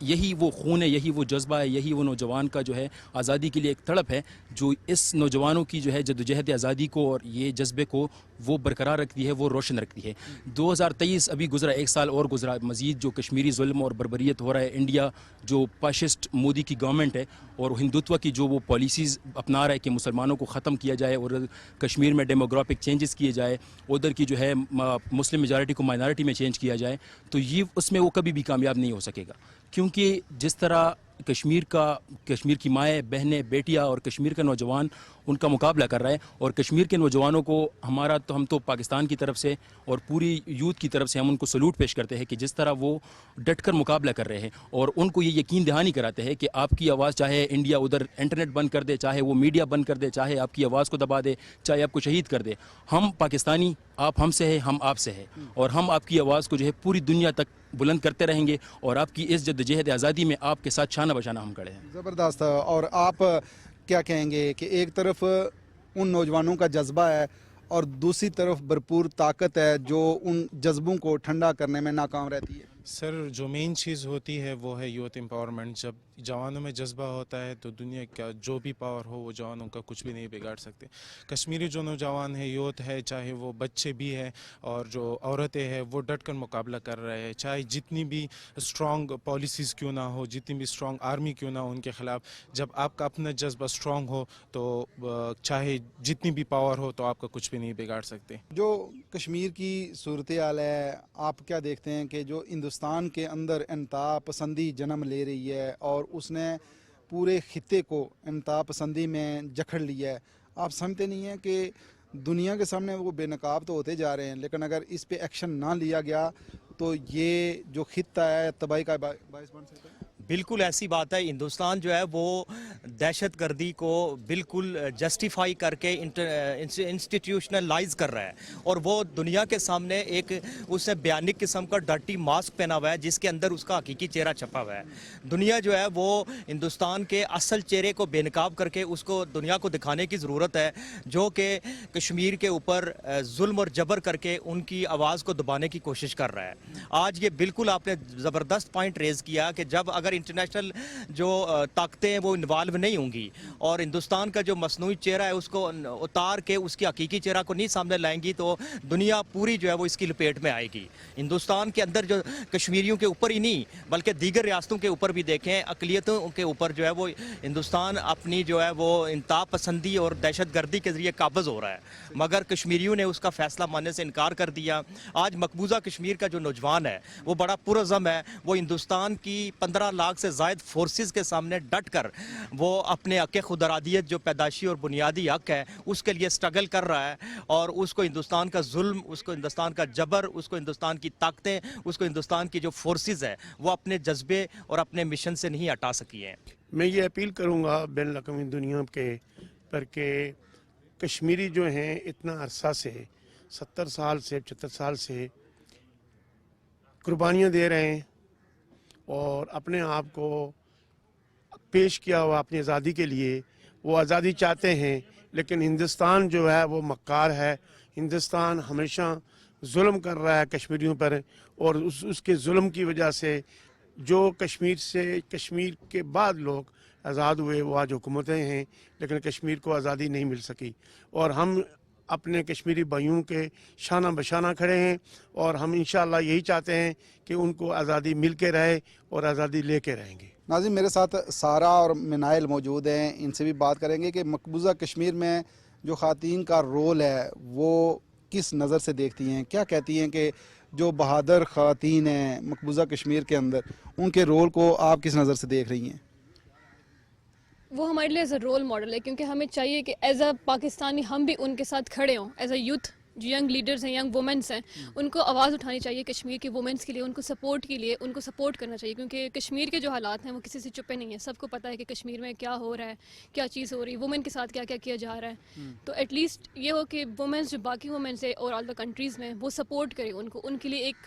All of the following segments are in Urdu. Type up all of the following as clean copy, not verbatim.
یہی وہ خون ہے, یہی وہ جذبہ ہے, یہی وہ نوجوان کا جو ہے آزادی کے لیے ایک تڑپ ہے جو اس نوجوانوں کی جو ہے جدوجہد آزادی کو اور یہ جذبے کو وہ برقرار رکھتی ہے, وہ روشن رکھتی ہے. 2023 ابھی گزرا, ایک سال اور گزرا, مزید جو کشمیری ظلم اور بربریت ہو رہا ہے, انڈیا جو فاشسٹ مودی کی گورنمنٹ ہے اور ہندوتوا کی جو وہ پالیسیز اپنا رہا ہے کہ مسلمانوں کو ختم کیا جائے اور کشمیر میں ڈیموگرافک چینجز کیے جائے, ادھر کی جو ہے مسلم میجارٹی کو مائنارٹی میں چینج کیا جائے, تو یہ اس میں وہ کبھی بھی کامیاب نہیں ہو سکے گا. کیونکہ جس طرح کشمیر کی مائیں, بہنیں, بیٹیاں اور کشمیر کا نوجوان ان کا مقابلہ کر رہا ہے, اور کشمیر کے نوجوانوں کو ہم تو پاکستان کی طرف سے اور پوری یوتھ کی طرف سے ہم ان کو سلوٹ پیش کرتے ہیں کہ جس طرح وہ ڈٹ کر مقابلہ کر رہے ہیں اور ان کو یہ یقین دہانی کراتے ہیں کہ آپ کی آواز چاہے انڈیا ادھر انٹرنیٹ بند کر دے, چاہے وہ میڈیا بند کر دے, چاہے آپ کی آواز کو دبا دے, چاہے آپ کو شہید کر دے, ہم پاکستانی, آپ ہم سے ہے, ہم آپ سے ہے, اور ہم آپ کی آواز کو جو ہے پوری دنیا تک بلند کرتے رہیں گے, اور آپ کی اس جدوجہد آزادی میں آپ کے ساتھ شانہ بشانہ ہم کھڑے ہیں. زبردست. اور آپ کیا کہیں گے کہ ایک طرف ان نوجوانوں کا جذبہ ہے اور دوسری طرف بھرپور طاقت ہے جو ان جذبوں کو ٹھنڈا کرنے میں ناکام رہتی ہے؟ سر جو مین چیز ہوتی ہے وہ ہے یوتھ امپاورمنٹ. جب جوانوں میں جذبہ ہوتا ہے تو دنیا کا جو بھی پاور ہو وہ جوانوں کا کچھ بھی نہیں بگاڑ سکتے. کشمیری جو نوجوان ہے, یوتھ ہے, چاہے وہ بچے بھی ہیں اور جو عورتیں ہیں, وہ ڈٹ کر مقابلہ کر رہے ہیں, چاہے جتنی بھی اسٹرانگ پالیسیز کیوں نہ ہو, جتنی بھی اسٹرانگ آرمی کیوں نہ ہو ان کے خلاف. جب آپ کا اپنا جذبہ اسٹرانگ ہو تو چاہے جتنی بھی پاور ہو تو آپ کا کچھ بھی نہیں بگاڑ سکتے. جو کشمیر کی صورتحال ہے, آپ کیا دیکھتے ہیں کہ جو ہندوستان کے اندر انتہا پسندی جنم لے رہی ہے اور اس نے پورے خطے کو انتہا پسندی میں جکڑ لیا ہے, آپ سمجھتے نہیں ہیں کہ دنیا کے سامنے وہ بے نقاب تو ہوتے جا رہے ہیں, لیکن اگر اس پہ ایکشن نہ لیا گیا تو یہ جو خطہ ہے تباہی کا باعث بن سکتا ہے؟ بالکل ایسی بات ہے. ہندوستان جو ہے وہ دہشت گردی کو بالکل جسٹیفائی کر کے انسٹیٹیوشنلائز کر رہا ہے, اور وہ دنیا کے سامنے ایک اس نے بیانک قسم کا ڈرٹی ماسک پہنا ہوا ہے جس کے اندر اس کا حقیقی چہرہ چھپا ہوا ہے. دنیا جو ہے وہ ہندوستان کے اصل چہرے کو بے نقاب کر کے اس کو دنیا کو دکھانے کی ضرورت ہے, جو کہ کشمیر کے اوپر ظلم اور جبر کر کے ان کی آواز کو دبانے کی کوشش کر رہا ہے. آج یہ بالکل آپ نے زبردست پوائنٹ ریز کیا کہ جب اگر انٹرنیشنل جو طاقتیں ہیں وہ انوالو نہیں ہوں گی اور ہندوستان کا جو مصنوعی چہرہ ہے اس کو اتار کے اس کی حقیقی چہرہ کو نہیں سامنے لائیں گی تو دنیا پوری جو ہے وہ اس کی لپیٹ میں آئے گی. ہندوستان کے اندر جو کشمیریوں کے اوپر ہی نہیں بلکہ دیگر ریاستوں کے اوپر بھی دیکھیں, اقلیتوں کے اوپر جو ہے وہ ہندوستان اپنی جو ہے وہ انتہا پسندی اور دہشت گردی کے ذریعے قابض ہو رہا ہے, مگر کشمیریوں نے اس کا فیصلہ ماننے سے انکار کر دیا. آج مقبوضہ کشمیر کا جو نوجوان ہے وہ بڑا پرعزم ہے, وہ ہندوستان کی 15 لاکھ سے زائد فورسز کے سامنے ڈٹ کر وہ اپنے حق خود ارادیت جو پیدائشی اور بنیادی حق ہے اس کے لیے سٹرگل کر رہا ہے, اور اس کو ہندوستان کا ظلم, اس کو ہندوستان کا جبر, اس کو ہندوستان کی طاقتیں, اس کو ہندوستان کی جو فورسز ہے وہ اپنے جذبے اور اپنے مشن سے نہیں ہٹا سکی ہیں. میں یہ اپیل کروں گا بین الاقوامی دنیا کے پر کہ کشمیری جو ہیں اتنا عرصہ سے 70 سال سے 75 سال سے قربانیاں دے رہے ہیں اور اپنے آپ کو پیش کیا ہوا اپنی آزادی کے لیے. وہ آزادی چاہتے ہیں لیکن ہندوستان جو ہے وہ مکار ہے. ہندوستان ہمیشہ ظلم کر رہا ہے کشمیریوں پر, اور اس کے ظلم کی وجہ سے جو کشمیر کے بعد لوگ آزاد ہوئے وہ آج حکومتیں ہیں, لیکن کشمیر کو آزادی نہیں مل سکی. اور ہم اپنے کشمیری بھائیوں کے شانہ بشانہ کھڑے ہیں اور ہم انشاءاللہ یہی چاہتے ہیں کہ ان کو آزادی مل کے رہے اور آزادی لے کے رہیں گے. ناظرین, میرے ساتھ سارا اور منائل موجود ہیں, ان سے بھی بات کریں گے کہ مقبوضہ کشمیر میں جو خواتین کا رول ہے وہ کس نظر سے دیکھتی ہیں, کیا کہتی ہیں کہ جو بہادر خواتین ہیں مقبوضہ کشمیر کے اندر ان کے رول کو آپ کس نظر سے دیکھ رہی ہیں؟ وہ ہمارے لیے ایز اے رول ماڈل ہے, کیونکہ ہمیں چاہیے کہ ایز اے پاکستانی ہم بھی ان کے ساتھ کھڑے ہوں. ایز اے یوتھ جو ینگ لیڈرز ہیں, ینگ وومنس ہیں, ان کو آواز اٹھانی چاہیے کشمیر کی وومنس کے لیے, ان کو سپورٹ کے لیے, ان کو سپورٹ کرنا چاہیے, کیونکہ کشمیر کے جو حالات ہیں وہ کسی سے چھپے نہیں ہیں. سب کو پتہ ہے کہ کشمیر میں کیا ہو رہا ہے, کیا چیز ہو رہی ہے, وومن کے ساتھ کیا کیا کیا جا رہا ہے. تو ایٹ لیسٹ یہ ہو کہ وومنس جو باقی وومنس ہے اور آل دا کنٹریز میں وہ سپورٹ کریں ان کو, ان کے لیے ایک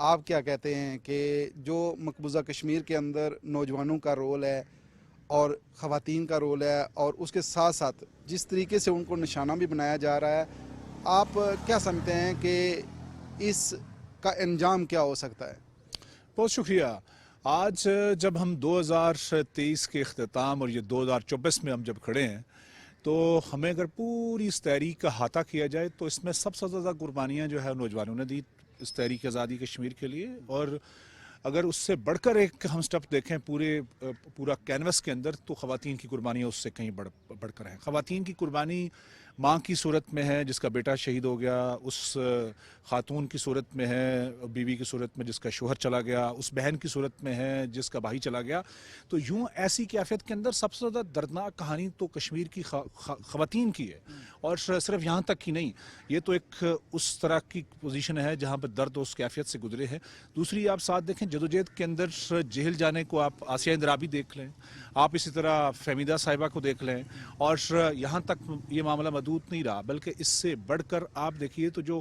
آپ کیا کہتے ہیں کہ جو مقبوضہ کشمیر کے اندر نوجوانوں کا رول ہے اور خواتین کا رول ہے اور اس کے ساتھ ساتھ جس طریقے سے ان کو نشانہ بھی بنایا جا رہا ہے، آپ کیا سمجھتے ہیں کہ اس کا انجام کیا ہو سکتا ہے؟ بہت شکریہ. آج جب ہم 2023 کے اختتام اور یہ 2024 میں ہم جب کھڑے ہیں تو ہمیں اگر پوری اس تحریک کا احاطہ کیا جائے تو اس میں سب سے زیادہ قربانیاں جو ہے نوجوانوں نے دی اس تحریک آزادی کشمیر کے لیے. اور اگر اس سے بڑھ کر ایک ہم سٹیپ دیکھیں پورا کینوس کے اندر تو خواتین کی قربانیاں اس سے کہیں بڑھ کر ہیں. خواتین کی قربانی ماں کی صورت میں ہے جس کا بیٹا شہید ہو گیا، اس خاتون کی صورت میں ہے بیوی کی صورت میں جس کا شوہر چلا گیا، اس بہن کی صورت میں ہے جس کا بھائی چلا گیا. تو یوں ایسی کیفیت کے اندر سب سے زیادہ دردناک کہانی تو کشمیر کی خواتین کی ہے. اور صرف یہاں تک ہی نہیں، یہ تو ایک اس طرح کی پوزیشن ہے جہاں پر درد اس کیفیت سے گزرے ہیں. دوسری آپ ساتھ دیکھیں جدوجہد کے اندر جیل جانے کو آپ آسیہ اندرابی دیکھ لیں، آپ اسی طرح فہمیدہ صاحبہ کو دیکھ لیں. اور یہاں تک یہ معاملہ محدود نہیں رہا بلکہ اس سے بڑھ کر آپ دیکھیے تو جو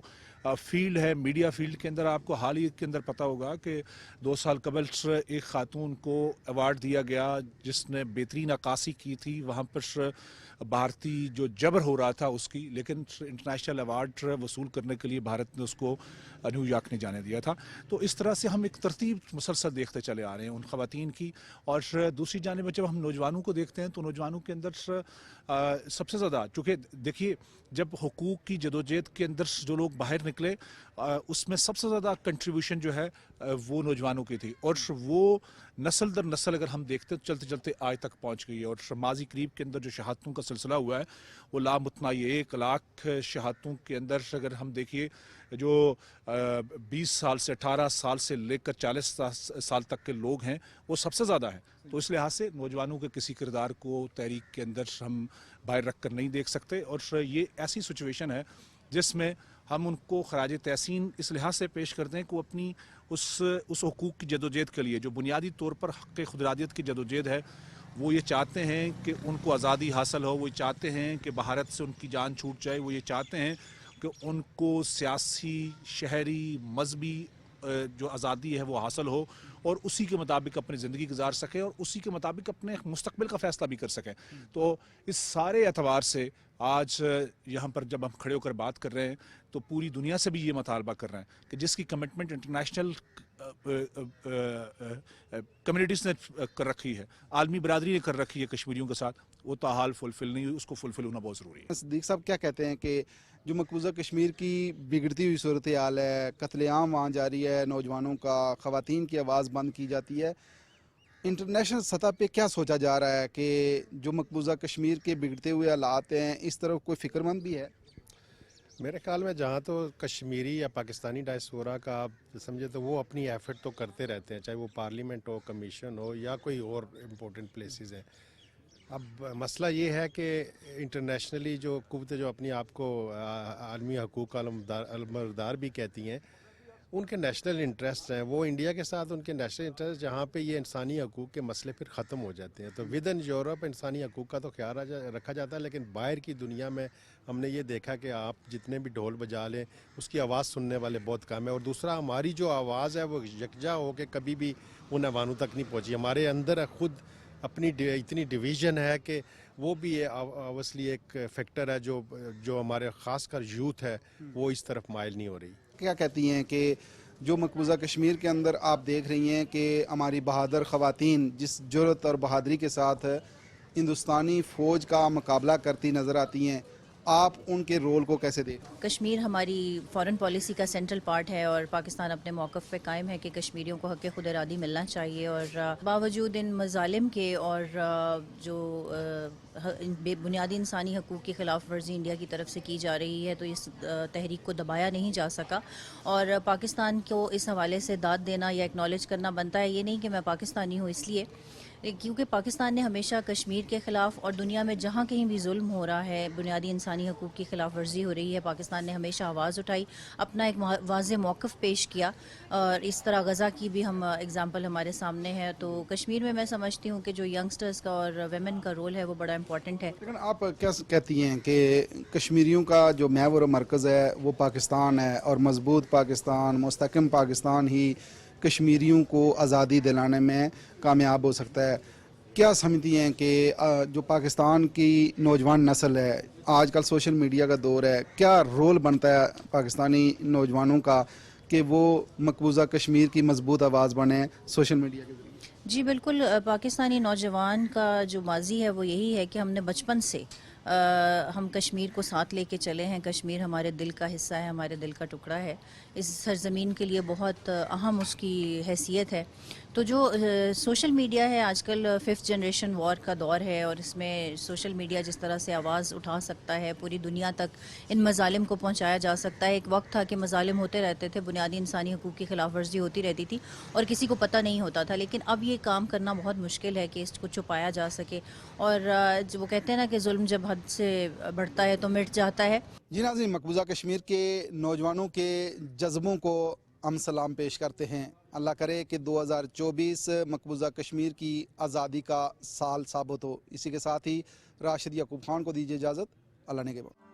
فیلڈ ہے میڈیا فیلڈ کے اندر آپ کو حال ہی کے اندر پتہ ہوگا کہ 2 سال قبل ایک خاتون کو ایوارڈ دیا گیا جس نے بہترین عکاسی کی تھی وہاں پر بھارتی جو جبر ہو رہا تھا اس کی، لیکن انٹرنیشنل ایوارڈ وصول کرنے کے لیے بھارت نے اس کو نیو یارک نے جانے دیا تھا. تو اس طرح سے ہم ایک ترتیب مسلسل دیکھتے چلے آ رہے ہیں ان خواتین کی. اور دوسری جانب جب ہم نوجوانوں کو دیکھتے ہیں تو نوجوانوں کے اندر سب سے زیادہ چونکہ دیکھیے جب حقوق کی جدوجہد کے اندر جو لوگ باہر نکلے اس میں سب سے زیادہ کنٹریبیوشن جو ہے وہ نوجوانوں کی تھی. اور وہ نسل در نسل اگر ہم دیکھتے تو چلتے چلتے آج تک پہنچ گئی ہے. اور ماضی قریب کے اندر جو شہادتوں کا سلسلہ ہوا ہے وہ لامتناہی 1 لاکھ شہادتوں کے اندر اگر ہم دیکھیے جو 20 سال سے 18 سال سے لے کر 40 سال تک کے لوگ ہیں وہ سب سے زیادہ ہیں. تو اس لحاظ سے نوجوانوں کے کسی کردار کو تحریک کے اندر ہم باہر رکھ کر نہیں دیکھ سکتے. اور یہ ایسی سچویشن ہے جس میں ہم ان کو خراج تحسین اس لحاظ سے پیش کرتے ہیں کہ وہ اپنی اس حقوق کی جدوجہد کے لیے جو بنیادی طور پر حق خودارادیت کی جدوجہد ہے وہ یہ چاہتے ہیں کہ ان کو آزادی حاصل ہو، وہ یہ چاہتے ہیں کہ بھارت سے ان کی جان چھوٹ جائے، وہ یہ چاہتے ہیں کہ ان کو سیاسی، شہری، مذہبی جو آزادی ہے وہ حاصل ہو اور اسی کے مطابق اپنی زندگی گزار سکیں اور اسی کے مطابق اپنے مستقبل کا فیصلہ بھی کر سکیں. تو اس سارے اعتبار سے آج یہاں پر جب ہم کھڑے ہو کر بات کر رہے ہیں تو پوری دنیا سے بھی یہ مطالبہ کر رہے ہیں کہ جس کی کمٹمنٹ انٹرنیشنل کمیونٹیز نے کر رکھی ہے، عالمی برادری نے کر رکھی ہے کشمیریوں کے ساتھ، وہ تاحال فلفل نہیں ہوئی. اس کو فلفل ہونا بہت ضروری ہے. صدیق صاحب کیا کہتے ہیں کہ جو مقبوضہ کشمیر کی بگڑتی ہوئی صورتحال ہے، قتل عام وہاں جاری ہے، نوجوانوں کا، خواتین کی آواز بند کی جاتی ہے، انٹرنیشنل سطح پہ کیا سوچا جا رہا ہے کہ جو مقبوضہ کشمیر کے بگڑتے ہوئے حالات ہیں اس طرف کوئی فکر مند بھی ہے؟ میرے خیال میں جہاں تو کشمیری یا پاکستانی ڈائسپورا کا آپ سمجھے تو وہ اپنی ایفرٹ تو کرتے رہتے ہیں، چاہے وہ پارلیمنٹ ہو، کمیشن ہو یا کوئی اور امپورٹنٹ پلیسز ہیں. اب مسئلہ یہ ہے کہ انٹرنیشنلی جو قوتیں جو اپنی آپ کو عالمی حقوق کا علمبردار بھی کہتی ہیں، ان کے نیشنل انٹرسٹ ہیں، وہ انڈیا کے ساتھ ان کے نیشنل انٹرسٹ جہاں پہ یہ انسانی حقوق کے مسئلے پھر ختم ہو جاتے ہیں. تو ود ان یورپ انسانی حقوق کا تو خیال رکھا جاتا ہے، لیکن باہر کی دنیا میں ہم نے یہ دیکھا کہ آپ جتنے بھی ڈھول بجا لیں اس کی آواز سننے والے بہت کم ہیں. اور دوسرا ہماری جو آواز ہے وہ یکجا ہو کے کبھی بھی ان ایوانوں تک نہیں پہنچی. ہمارے اندر خود اپنی اتنی ڈویژن ہے کہ وہ بھی اوسلی ایک فیکٹر ہے جو ہمارے خاص کر یوتھ ہے وہ اس طرف مائل نہیں ہو رہی. کیا کہتی ہیں کہ جو مقبوضہ کشمیر کے اندر آپ دیکھ رہی ہیں کہ ہماری بہادر خواتین جس جرأت اور بہادری کے ساتھ ہندوستانی فوج کا مقابلہ کرتی نظر آتی ہیں، آپ ان کے رول کو کیسے دیکھیں؟ کشمیر ہماری فارن پالیسی کا سینٹرل پارٹ ہے اور پاکستان اپنے موقف پہ قائم ہے کہ کشمیریوں کو حق خود ارادی ملنا چاہیے. اور باوجود ان مظالم کے اور جو بنیادی انسانی حقوق کی خلاف ورزی انڈیا کی طرف سے کی جا رہی ہے تو اس تحریک کو دبایا نہیں جا سکا. اور پاکستان کو اس حوالے سے داد دینا یا اکنالج کرنا بنتا ہے. یہ نہیں کہ میں پاکستانی ہوں اس لیے کیونکہ پاکستان نے ہمیشہ کشمیر کے خلاف اور دنیا میں جہاں کہیں بھی ظلم ہو رہا ہے، بنیادی انسانی حقوق کی خلاف ورزی ہو رہی ہے، پاکستان نے ہمیشہ آواز اٹھائی، اپنا ایک واضح موقف پیش کیا، اور اس طرح غزہ کی بھی ہم اگزامپل ہمارے سامنے ہے. تو کشمیر میں سمجھتی ہوں کہ جو ینگسٹرز کا اور ویمن کا رول ہے وہ بڑا امپورٹنٹ ہے. لیکن آپ کیا کہتی ہیں کہ کشمیریوں کا جو محور و مرکز ہے وہ پاکستان ہے، اور مضبوط پاکستان، مستحکم پاکستان ہی کشمیریوں کو آزادی دلانے میں کامیاب ہو سکتا ہے؟ کیا سمجھتی ہیں کہ جو پاکستان کی نوجوان نسل ہے، آج کل سوشل میڈیا کا دور ہے، کیا رول بنتا ہے پاکستانی نوجوانوں کا کہ وہ مقبوضہ کشمیر کی مضبوط آواز بنے سوشل میڈیا کے ذریعے؟ جی بالکل، پاکستانی نوجوان کا جو ماضی ہے وہ یہی ہے کہ ہم نے بچپن سے ہم کشمیر کو ساتھ لے کے چلے ہیں. کشمیر ہمارے دل کا حصہ ہے، ہمارے دل کا ٹکڑا ہے، اس سرزمین کے لیے بہت اہم اس کی حیثیت ہے. تو جو سوشل میڈیا ہے، آج کل 5th جنریشن وار کا دور ہے، اور اس میں سوشل میڈیا جس طرح سے آواز اٹھا سکتا ہے، پوری دنیا تک ان مظالم کو پہنچایا جا سکتا ہے. ایک وقت تھا کہ مظالم ہوتے رہتے تھے، بنیادی انسانی حقوق کی خلاف ورزی ہوتی رہتی تھی اور کسی کو پتہ نہیں ہوتا تھا، لیکن اب یہ کام کرنا بہت مشکل ہے کہ اس کو چھپایا جا سکے. اور جو وہ کہتے ہیں نا کہ ظلم جب حد سے بڑھتا ہے تو مٹ جاتا ہے. جی ناظرین، مقبوضہ کشمیر کے نوجوانوں کے جذبوں کو ہم سلام پیش کرتے ہیں. اللہ کرے کہ 2024 مقبوضہ کشمیر کی آزادی کا سال ثابت ہو. اسی کے ساتھ ہی راشد یعقوب خان کو دیجیے اجازت. اللہ نے کے بعد.